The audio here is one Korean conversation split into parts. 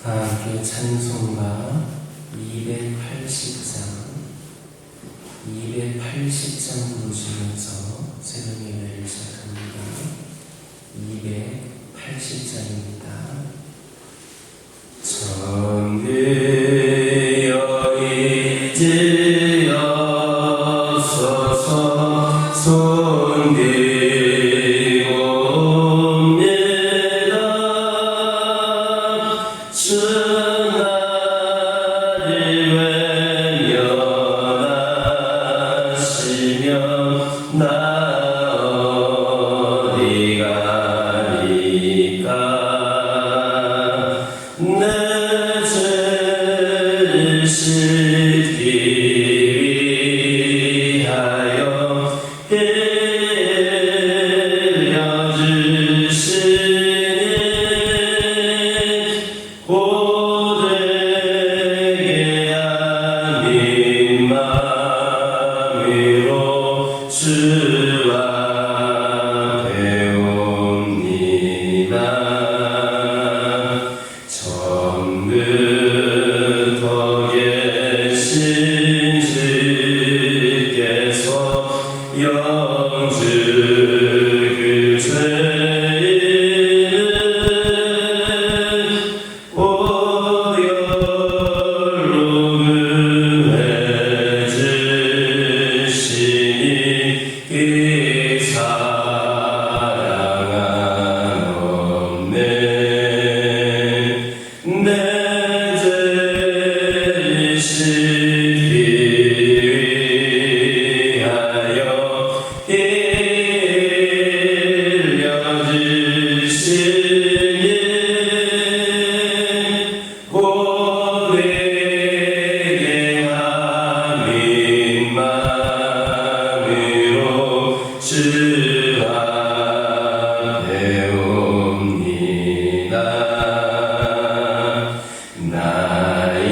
다 함께 찬송가 280장 부르시면서 새로운 예배를 시작합니다. 280장입니다. 천대여 이제어서서 손들고옵니다. 주나를 외면하시며 나 어디 가리까. 내 죄를 씻기 위하여 흘려주시니 고되게 아닌 마음으로 주와 배웁니다. 처음부터 계신 주께서 영주 그 죄인을 보혈로 구해 주시니 그 사랑은 없네. 내 죄를 씻기 위하여 흘려주시니 고되게 아닌 마음으로 주와 배웁니다. 나의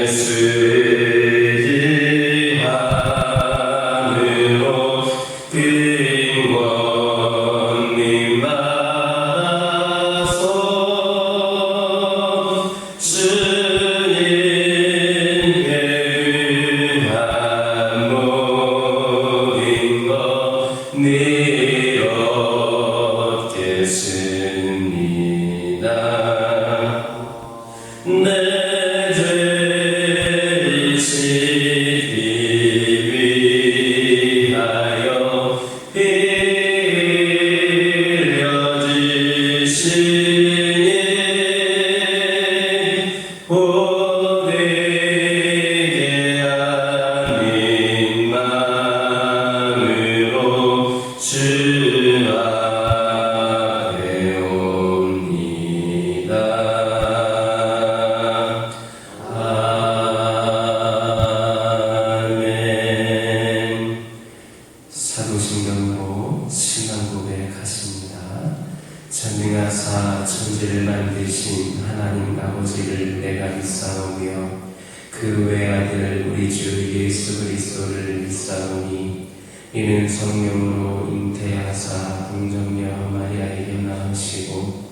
수지함으로 근원님 받아서 주님께 구한 모든 것 늘 얻겠습니다. 내 죄를 씻기 위하여 흘려주시니 고되게 아닌 마음으로 주와 배웁니다. 아멘. 사도신경으로 신앙고백 하십니다. 전능하사 천지를 만드신 하나님 아버지를 내가 믿사오며 그 외아들 우리 주 예수 그리스도를 믿사오니 이는 성령으로 잉태하사 동정녀 마리아에게 낳으시고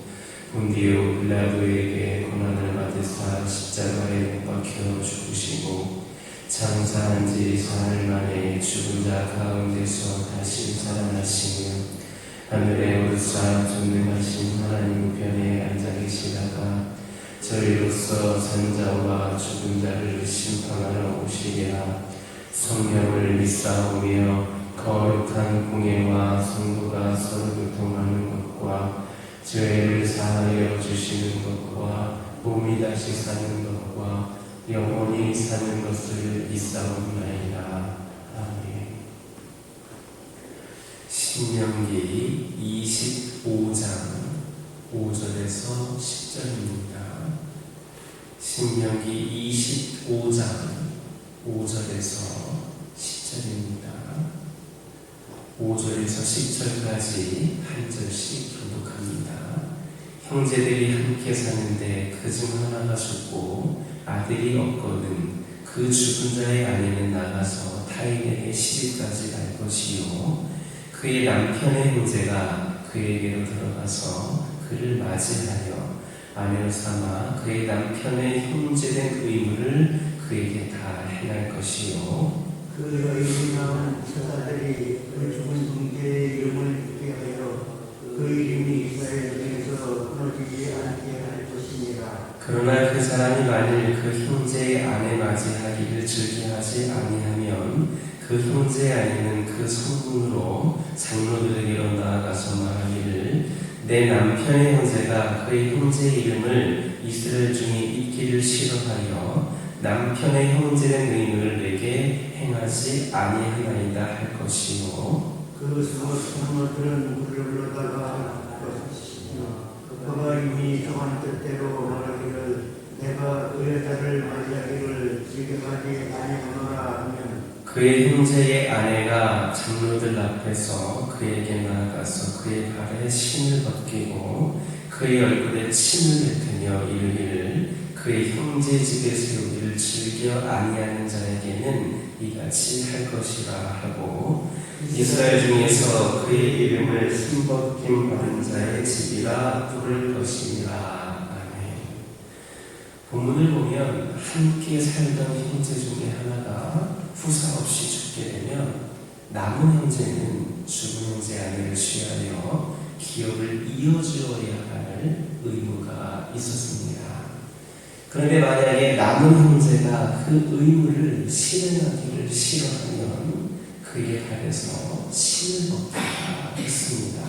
본디오 빌라도에게 고난을 받으사 십자가에 못 박혀 죽으시고 장사한 지 사흘 만에 죽은 자 가운데서 다시 살아나시며 하늘에 오르사 전능하신 하나님 우편에 앉아 계시다가 저희로서 산자와 죽은 자를 심판하러 오시리라. 성령을 믿사오며 거룩한 공예와 성도가 서로 교통하는 것과 죄를 사하여 주시는 것과 몸이 다시 사는 것과 영원히 사는 것을 믿사옵나이다. 아멘. 신명기 25장 5절에서 10절입니다. 신명기 25장 5절에서 10절입니다. 5절에서 10절까지 한 절씩 교독합니다. 형제들이 함께 사는데 그중 하나가 죽고 아들이 없거든 그 죽은 자의 아내는 나가서 타인에게 시집까지 갈 것이요 그의 남편의 형제가 그에게로 들어가서 그를 맞이하여 아내로 삼아 그의 남편의 형제된 의무를 그에게 다 행할 것이요. 그 여인이 낳은 처자들이 그 죽은 형제의 이름을 잊게 하여 그 이름이 이스라엘 중에서 끊어지지 않게 할 것이니라. 그러나 그 사람이 만일 그 형제의 아내 맞이하기를 즐겨하지 아니하면 그 형제의 아내는 그 성문으로 장로들에게로 나아가서 말하기를 내 남편의 형제가 그의 형제의 이름을 이스라엘 중에 잊기를 싫어하여 남편의 형제된 의무를 내게 행하지 아니하나이다 할 것이요. 그 성모들은 그를 불러다가 그가 이미 정한 뜻대로 말하기를 내가 그 여자를 맞이하기를 즐겨하지 아니하노라 하면 그의 형제의 아내가 장로들 앞에서 그에게 나아가서 그의 발에 침을 벗기고 그의 얼굴에 침을 뱉으며 이르기를 그의 형제 집에 세우기를 즐겨 아니하는 자에게는 이같이 할 것이라 하고 이스라엘 중에서 그의 이름을 힘벗김 받은 자의 집이라 부를 것이니라. 아멘. 본문을 보면 함께 살던 형제 중에 하나가 후사 없이 죽게 되면 남은 형제는 죽은 형제 아내를 취하여 기업을 이어주어야 할 의무가 있었습니다. 그런데 만약에 남은 형제가 그 의무를 실행하기를 싫어하면 그의 발에서 신을 벗기라 했습니다.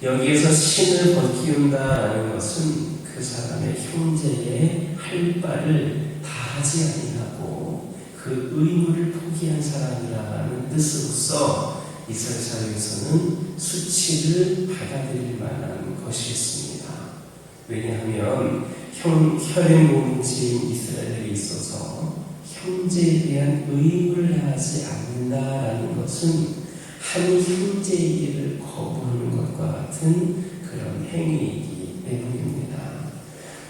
여기에서 신을 벗기운다라는 것은 그 사람의 형제의 할 바를 다 하지 아니하고 그 의무를 포기한 사람이라는 뜻으로서 이스라엘 사회에서는 수치를 받아들일 만한 것이었습니다. 왜냐하면 혈의 몸인 이스라엘에 있어서 형제에 대한 의무를 하지 않는다라는 것은 한 형제의 일을 거부하는 것과 같은 그런 행위이기 때문입니다.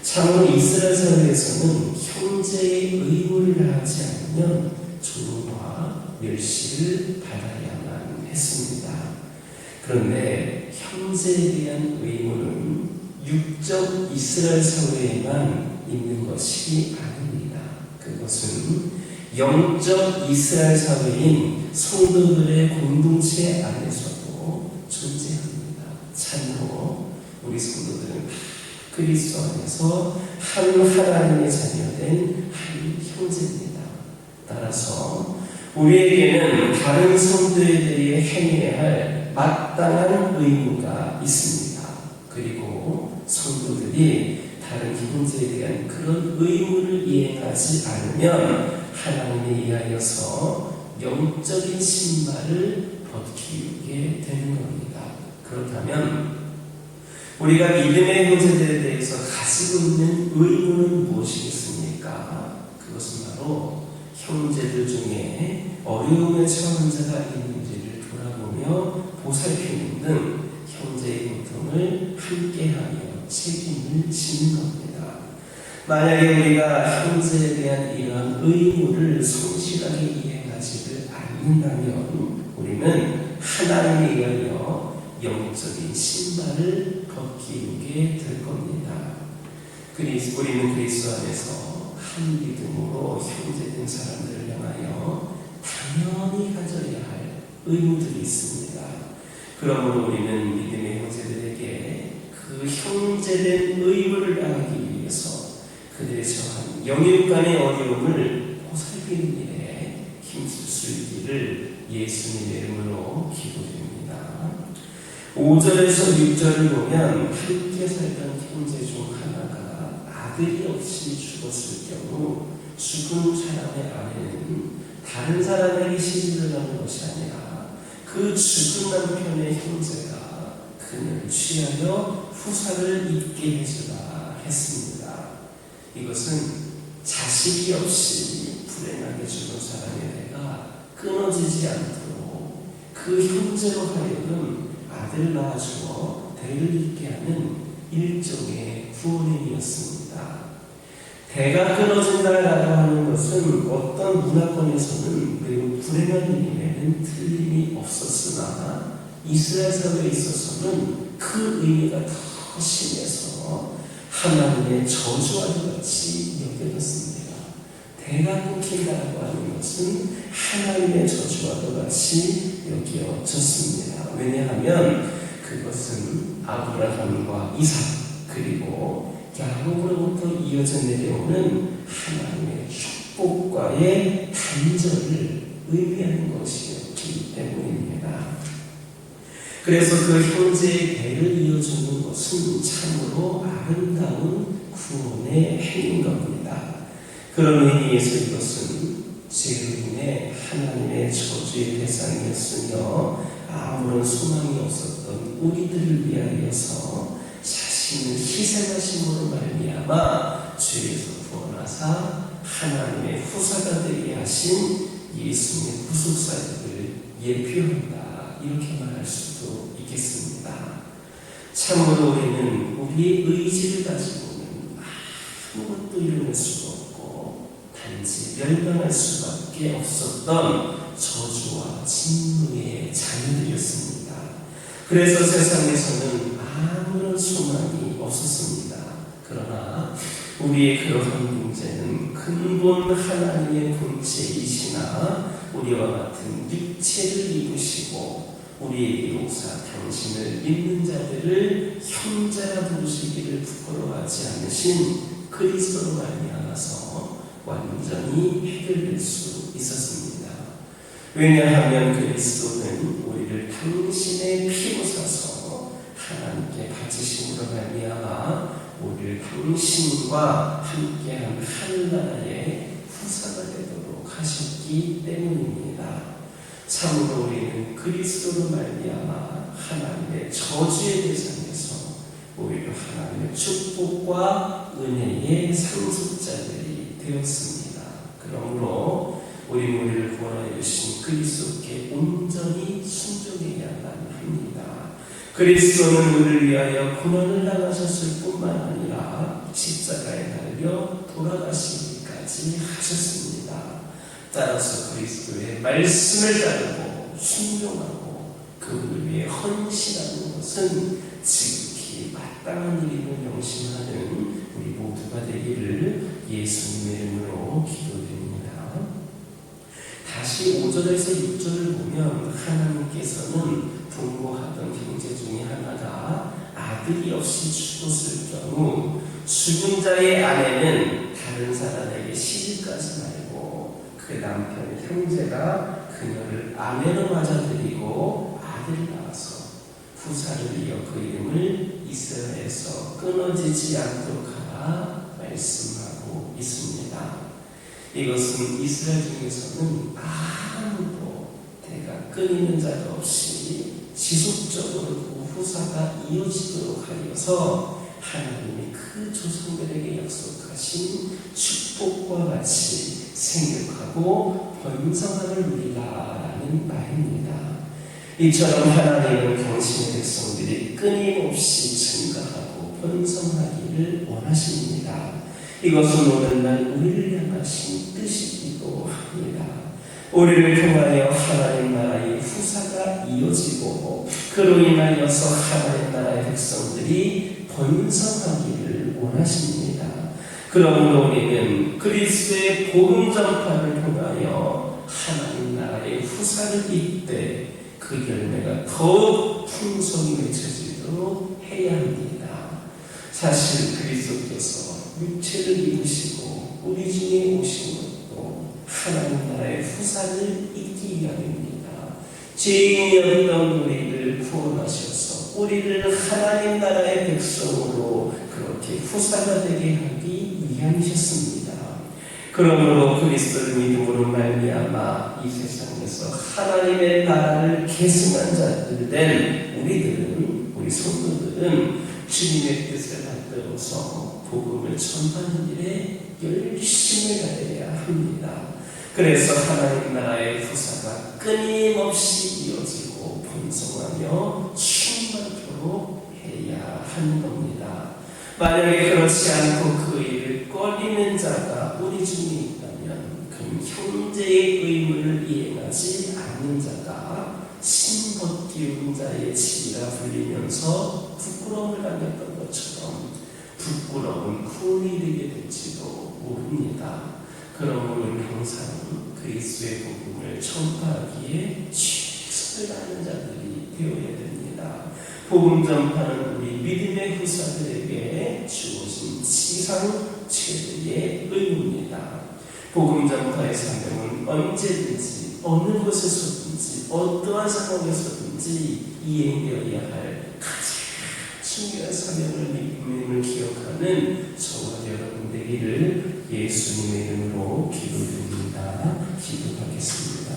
참으로 이스라엘 사회에서는 형제의 의무를 하지 않으면 조롱과 멸시를 받아야만 했습니다. 그런데 형제에 대한 의무는 육적 이스라엘 사회에만 있는 것이 아닙니다. 그것은 영적 이스라엘 사회인 성도들의 공동체 안에서도 존재합니다. 참으로 우리 성도들은 그리스도 안에서 한 하나님의 자녀된 한 형제입니다. 따라서 우리에게는 다른 성도에 대해 행해야 할 마땅한 의무가 있습니다. 그리고 성도들이 다른 형제에 대한 그런 의무를 이행하지 않으면 하나님에 의하여서 영적인 신발을 벗기게 되는 겁니다. 그렇다면 우리가 믿음의 형제들에 대해서 가지고 있는 의무는 무엇이겠습니까? 그것은 바로 형제들 중에 어려움에 처한 자가 있는지를 돌아보며 보살피는 등 형제의 고통을 함께하며 책임을 지는 겁니다. 만약에 우리가 형제에 대한 이런 의무를 성실하게 이행하지를 않는다면 우리는 하나님에 의하여 영적인 신발을 벗기게 될 겁니다. 우리는 그리스도 안에서 한 믿음으로 형제된 사람들을 향하여 당연히 가져야 할 의무들이 있습니다. 그러므로 우리는 믿음의 형제들에게 그 형제된 의무를 다하기 위해서 그들의 처한 영육 간의 어려움을 보살피는 일에 힘쓸 수 있기를 예수님의 이름으로 기도드립니다. 5절에서 6절을 보면 함께 살던 형제 중 하나가 아들이 없이 죽었을 경우 죽은 사람의 아내는 다른 사람에게 시집을 가는 것이 아니라 그 죽은 남편의 형제가 그녀를 취하여 후사를 잊게 해주라 했습니다. 이것은 자식이 없이 불행하게 죽은 사람의 대가 끊어지지 않도록 그 형제로 하여금 아들을 낳아주어 대를 잇게 하는 일종의 구원행위였습니다. 대가 끊어진다라고 하는 것은 어떤 문화권에서는 매우 불행한 일임에는 틀림이 없었으나 이스라엘 사회에 있어서는 그 의미가 더 심해서 하나님의 저주와도 같이 여겨졌습니다. 대가 끊긴다고 하는 것은 하나님의 저주와도 같이 여겨졌습니다. 왜냐하면 그것은 아브라함과 이삭 그리고 야곱으로부터 이어져 내려오는 하나님의 축복과의 단절을 의미하는 것이었기 때문입니다. 그래서 그 형제의 대를 이어주는 것은 참으로 아름다운 구원의 행위인 겁니다. 그런 의미에서 이것은 죄로 인해 하나님의 저주의 대상이었으며 아무런 소망이 없었던 우리들을 위하여서 자신을 희생하심으로 말미암아 죄에서 구원하사 하나님의 후사가 되게 하신 예수님의 구속사역을 예표한다. 이렇게 말할 수도 있겠습니다. 참으로 우리는 우리의 의지를 가지고는 아무것도 이뤄낼 수가 없고 단지 멸망할 수밖에 없었던 저주와 진노의 자녀들이었습니다. 그래서 세상에서는 아무런 소망이 없었습니다. 그러나 우리의 그러한 문제는 근본 하나님의 본체이시나 우리와 같은 육체를 입으시고 우리에게로사 당신을 믿는 자들을 형제라 부르시기를 부끄러워하지 않으신 그리스도로 말미암아서 완전히 해결될 수 있었습니다. 왜냐하면 그리스도는 우리를 당신의 피로 사서 하나님께 바치심으로 말미암아 우리를 당신과 함께한 하늘나라의 후사가 되도록 하셨기 때문입니다. 참으로 우리는 그리스도로 말미암아 하나님의 저주의 대상에서 오히려 하나님의 축복과 은혜의 상속자들이 되었습니다. 그러므로 우리 우리를 구원하여 주신 그리스도께 온전히 순종해야만 합니다. 그리스도는 우리를 위하여 고난을 당하셨을 뿐만 아니라 십자가에 달려 돌아가시기까지 하셨습니다. 따라서 그리스도의 말씀을 따르고 순종하고 그분을 위해 헌신하는 것은 지극히 마땅한 일임을 명심하는 우리 모두가 되기를 예수님의 이름으로 기도드립니다. 다시 5절에서 6절을 보면 하나님께서는 동거하던 형제 중에 하나가 아들이 없이 죽었을 경우 죽은 자의 아내는 다른 사람에게 시집가지 말고 그 남편의 형제가 그녀를 아내로 맞아들이고 아들을 낳아서 후사를 이어 그 이름을 이스라엘에서 끊어지지 않도록 하라 말씀하고 있습니다. 이것은 이스라엘 중에서는 아무도 대가 끊이는 자가 없이 지속적으로 그 후사가 이어지도록 하여서 하나님이 그 조상들에게 약속하신 축복과 같이 생육하고 번성함을 누리라라는 말입니다. 이처럼 하나님은 당신의 백성들이 끊임없이 증가하고 번성하기를 원하십니다. 이것은 오늘날 우리를 향하신 뜻이기도 합니다. 우리를 통하여 하나님 나라의 후사가 이어지고 그로 인하여서 하나님 나라의 백성들이 번성하기를 원하십니다. 그러므로 우리는 그리스도의 복음 전파를 통하여 하나님 나라의 후사를 잇되 그 열매가 더욱 풍성히 맺혀지도록 해야 합니다. 사실 그리스도께서 육체를 입으시고 우리 중에 오신 것도 하나님 나라의 후사를 잇기 위함입니다. 죄인이었던 우리를 구원하셔서 우리를 하나님 나라의 백성으로 그렇게 후사가 되게 하기 위함이셨습니다. 그러므로 그리스도를 믿음으로 말미암아 이 세상에서 하나님의 나라를 계승한 자들 된 우리 성도들은 주님의 뜻을 받들어서 복음을 전하는 일에 열심을 다해야 합니다. 그래서 하나님 나라의 후사가 끊임없이 이어지고 번성하며 충만토록 해야 하는 겁니다. 만약에 그렇지 않고 그 일을 꺼리는 자가 우리 중에 있다면 그럼 형제의 의무를 이행하지 않는 자가 신벗기운 자의 집이라 불리면서 부끄러움을 당했던 것처럼 부끄러운 후원이 되게 될지도 모릅니다. 그러므로 항상 그리스도의 복음을 전파하기에 최선을 다하는 자들이 되어야 됩니다. 복음 전파는 우리 믿음의 후사들에게 주어진 지상 최대의 의무입니다. 복음 전파의 사명은 언제든지 어느 곳에서든지 어떠한 상황에서든지 이행되어야 할 가장 중요한 사명을 믿음을 기억하는 저와 여러분 되기를 예수님의 이름으로 기도드립니다. 기도하겠습니다.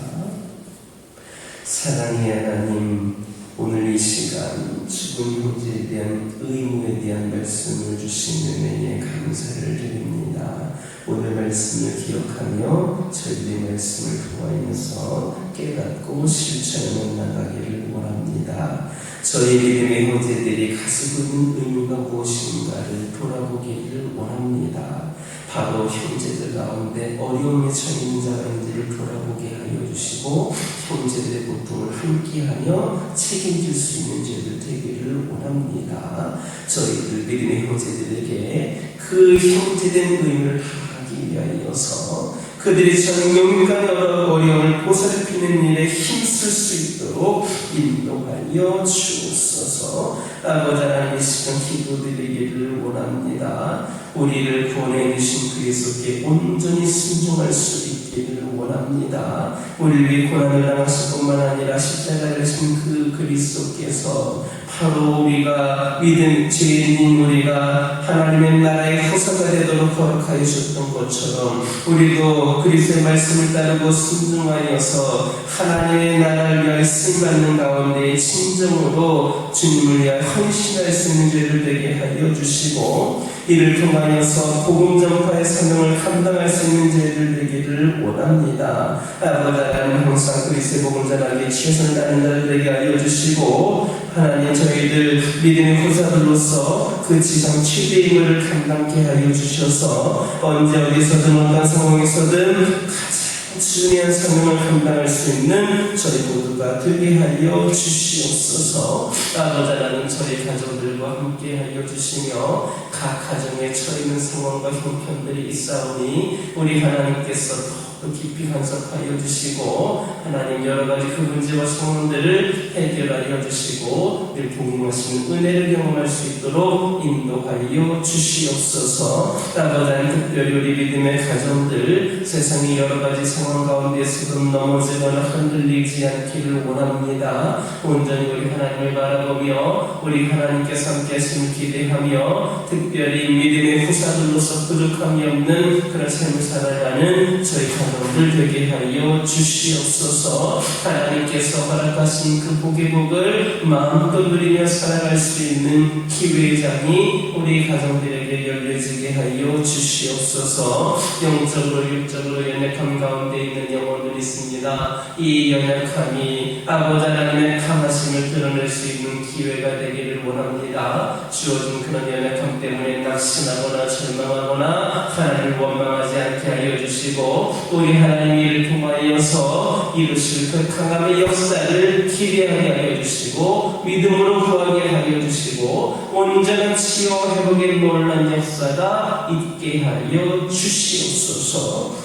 사랑의 하나님, 오늘 이 시간 죽은 형제에 대한 의무에 대한 말씀을 주신 은혜에 감사를 드립니다. 오늘 말씀을 기억하며 저희들의 말씀을 통하여서 깨닫고 실천해 나가기를 원합니다. 저희 믿음의 형제들이 가지고 있는 의무가 무엇인가를 돌아보기를 원합니다. 바로 형제들 가운데 어려움에 처해 있는 자가 있는지를 돌아보게 하여 주시고 형제들의 고통을 함께하며 책임질 수 있는 죄들 되기를 원합니다. 저희들 믿음의 형제들에게 그 형제된 의무를 하기 위하여서 그들이 정령과 여러 어려움을 보살피는 일에 힘쓸 수 있도록 인도하여 주옵소서. 아버지 하나님, 이 시간 기도드리기를 원합니다. 우리를 구원해 주신 그리스도께 온전히 순종할 수 있기를 원합니다. 우리를 위해 고난을 당하실 뿐만 아니라 십자가를 지신 그 그리스도께서 바로 우리가 믿은 죄인인 우리가 하나님의 나라의 후사가 되도록 허락하여 주셨던 것처럼 우리도 그리스도의 말씀을 따르고 순종하여서 하나님의 나라를 위하여 쓰임받는 가운데 진정으로 주님을 위하여 헌신할 수 있는 죄를 되게 하여 주시고 이를 통하여서 복음 전파의 사명을 감당할 수 있는 죄를 되기를 원합니다. 아버지 하나님, 항상 그리스도의 복음 전하기에 최선을 다하는 자를 되게 하여 주시고 하나님, 저희들 믿음의 후사들로서 그 지상 최대의 임무를 감당케 하여 주셔서 언제 어디서든 어떤 상황에서든 가장 중요한 사명을 감당할 수 있는 저희 모두가 되게 하여 주시옵소서. 아버지 하나님, 저희 가족들과 함께 하여 주시며 각 가정에 처해 있는 상황과 형편들이 있사오니 우리 하나님께서 또 깊이 간섭하여 주시고 하나님 여러 가지 그 문제와 상황들을 해결하여 주시고 늘 복음하시는 은혜를 경험할 수 있도록 인도하여 주시옵소서. 아버지 하나님, 특별히 우리 믿음의 가정들 세상의 여러 가지 상황 가운데서도 넘어지거나 흔들리지 않기를 원합니다. 온전히 우리 하나님을 바라보며 우리 하나님께서 함께 하심을 기대하며 특별히 믿음의 후사들로서 부족함이 없는 그런 삶을 살아가는 저희 가정들 되게 하여 주시옵소서. 하나님께서 허락하신 그 복의 복을 마음껏 누리며 살아갈 수 있는 기회의 장이 우리 가정들에게 열려지게 하여 주시옵소서. 영적으로 육적으로 연약함 가운데 있는 영혼들이 있습니다. 이 연약함이 아버지 하나님의 강하심을 드러낼 수 있는 기회가 되기를 원합니다. 주어진 그런 연약함 때문에 낙심하거나 절망하거나 하나님을 원망하지 않게 하여 주시고 우리 하나님이 이를 통하여서 이루실 그 강함의 역사를 기대하게 하여 주시고 믿음으로 구하게 하여 주시고 온전한 치유와 회복의 놀란 역사가 있게 하여 주시옵소서.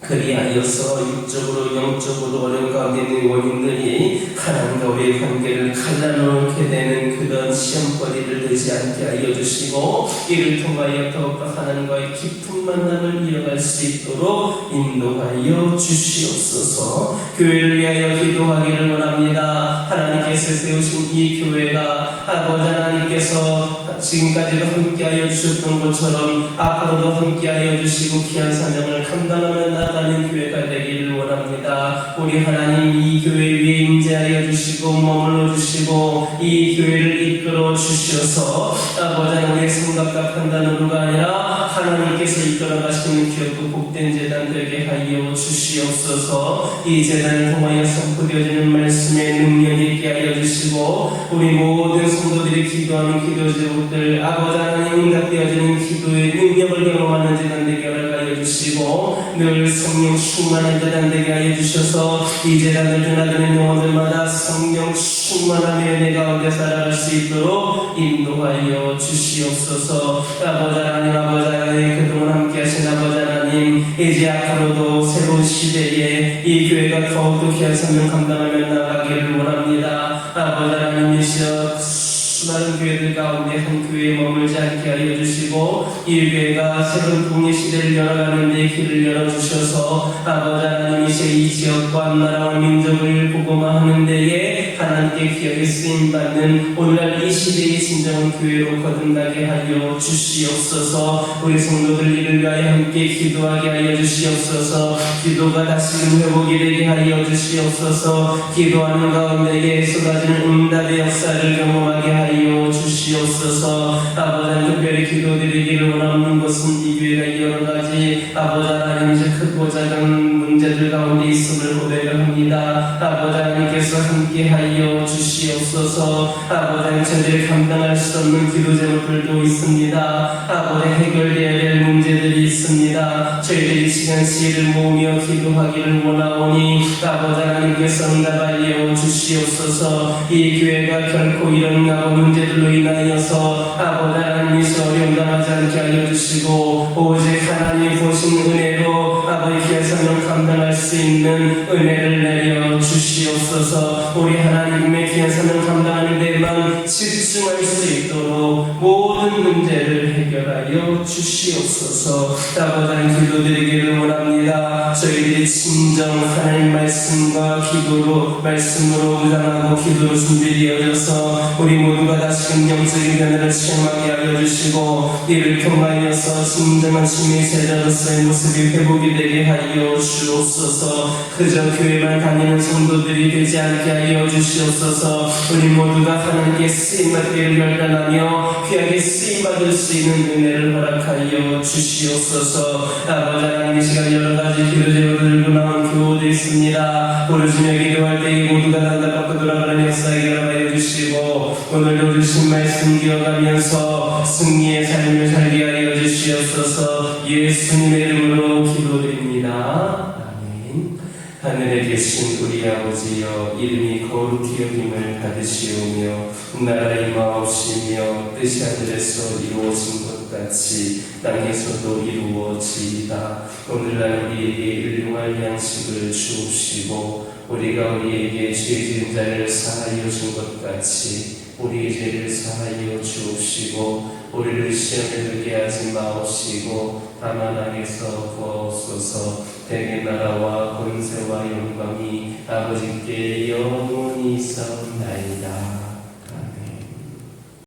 그리하여서 육적으로 영적으로 어려운 가운데 있는 원인들이 하나님과 우리의 관계를 갈라놓게 되는 그런 시험거리를 되지 않게 하여 주시고 이를 통하여 더욱더 하나님과의 깊은 만남을 이어갈 수 있도록 인도하여 주시옵소서. 교회를 위하여 기도하기를 원합니다. 하나님께서 세우신 이 교회가 아버지 하나님께서 지금까지도 함께하여 주셨던 것처럼 앞으로도 함께하여 주시고 귀한 사명을 감당하며 나가는 교회가 되기를 원합니다. 우리 하나님, 이 교회 위에 임재하여 주시고 머물러 주시고 이 교회를 이끌어 주셔서 아버지 하나님의 생각과 판단으로가 아니라 하나님께서 이끌어 가시는 귀엽고 복된 재단 되게 하여 주시옵소서. 이 재단을 통하여 선포되어지는 말씀의 능력이 있게 하여 주시고 우리 모든 성도들이 기도하는 기도 제목들 아버지 하나님 응답되어지는 기도의 능력을 경험하는 재단 되게 하여 주시옵소서. 주시고 늘 성령 충만한 자단 되게 하여 주셔서 이 재단을 드나드는 영혼들마다 성령 충만함의 은혜 가운데 살아갈 수 있도록 인도하여 주시옵소서. 아버지 하나님 그동안 함께 하신 아버지 하나님, 이제 앞으로도 새로운 시대에 이 교회가 더욱더 귀한 사명 감당하며 나아가기를 원합니다. 아버지 하나님, 수많은 교회들 가운데 한 교회에 머물지 않게 하여 주시고 이 교회가 새로운 동의 시대를 열어가는 데 길을 열어주셔서 아버지 하나님, 이제 이 지역과 나라와 민족을 복음화하는 데에 하나님께 귀하게 쓰임받는 오늘날 이 시대의 진정한 교회로 거듭나게 하여 주시옵소서. 우리 성도들 이를 위하여 함께 기도하게 하여 주시옵소서. 기도가 다시금 회복이 되게 하여 주시옵소서. 기도하는 가운데에 쏟아지는 응답의 역사를 경험하게 하여 주시옵소서. 아버지, 특별히 기도드리기를 원하는 것은 이 교회가 여러 가지 아버지 하나님, 이제 크고 작은 문제들 가운데 있음을 고백을 합니다. 아버지 하나님께서 함께 하여 주시옵소서. 아버지 하나님, 저희들이 감당할 수 없는 기도 제목들도 있습니다. 아버지, 해결되어야 될 문제들이 있습니다. 저희들이 시간 시일을 모으며 기도하기를 원하오니 아버지 하나님께서 응답 알려 주시옵소서. 이 교회가 결코 이런 문제들로 인하여서 아버지 하나님께서 어려움 당하지 않게 하여 주시고 오직 하나님 보신 은혜로 아버지 귀한 사명 감당할 수 있는 은혜를 내려 주시옵소서. 우리 하나님의 귀한 사명 감당하는 데만 집중할 수 있도록 모든 문제를 해결하여 주시옵소서. 아버지 하나님, 기도드리기를 원합니다. 저희들이 진정 하나님 말씀과 기도로 말씀으로 무장하고 기도로 준비되어져서 우리 모두가 다시금 영적인 변화를 체험하게 하여 주시고 이를 통하여서 진정한 주님의 제자로서의 모습이 회복이 되게 하여 주옵소서. 그저 교회만 다니는 성도들이 되지 않게 하여 주시옵소서. 우리 모두가 하나님께 쓰임받기를 결단하며 귀하게 쓰임받을 수 있는 은혜를 허락하여 주시옵소서. 아버지 하나님, 이 시간 여러 가지 기도 제목을 들고 나온 교우도 있습니다. 부르시며 기도할 때 이 모두가 단답받고 돌아가는 역사에 열어하여 주시고 오늘도 주신 말씀 기억하면서 승리의 삶을 살게 하여 주시옵소서. 예수님의 이름으로 기도드립니다. 아멘. 하늘에 계신 우리 아버지여, 이름이 거룩히 여김을 받으시오며 나라의 임하옵시며 뜻이 하늘에서 이루어진 것 같이 땅에서도 이루어지이다. 오늘날 우리에게 일용할 양식을 주옵시고 우리가 우리에게 죄 지은 자를 사하여 준 것 같이 우리의 죄를 사하여 주옵시고 우리를 시험에 들게 하지 마옵시고 다만 악에서 구하옵소서. 대개 나라와 권세와 영광이 아버지께 영원히 있사옵나이다.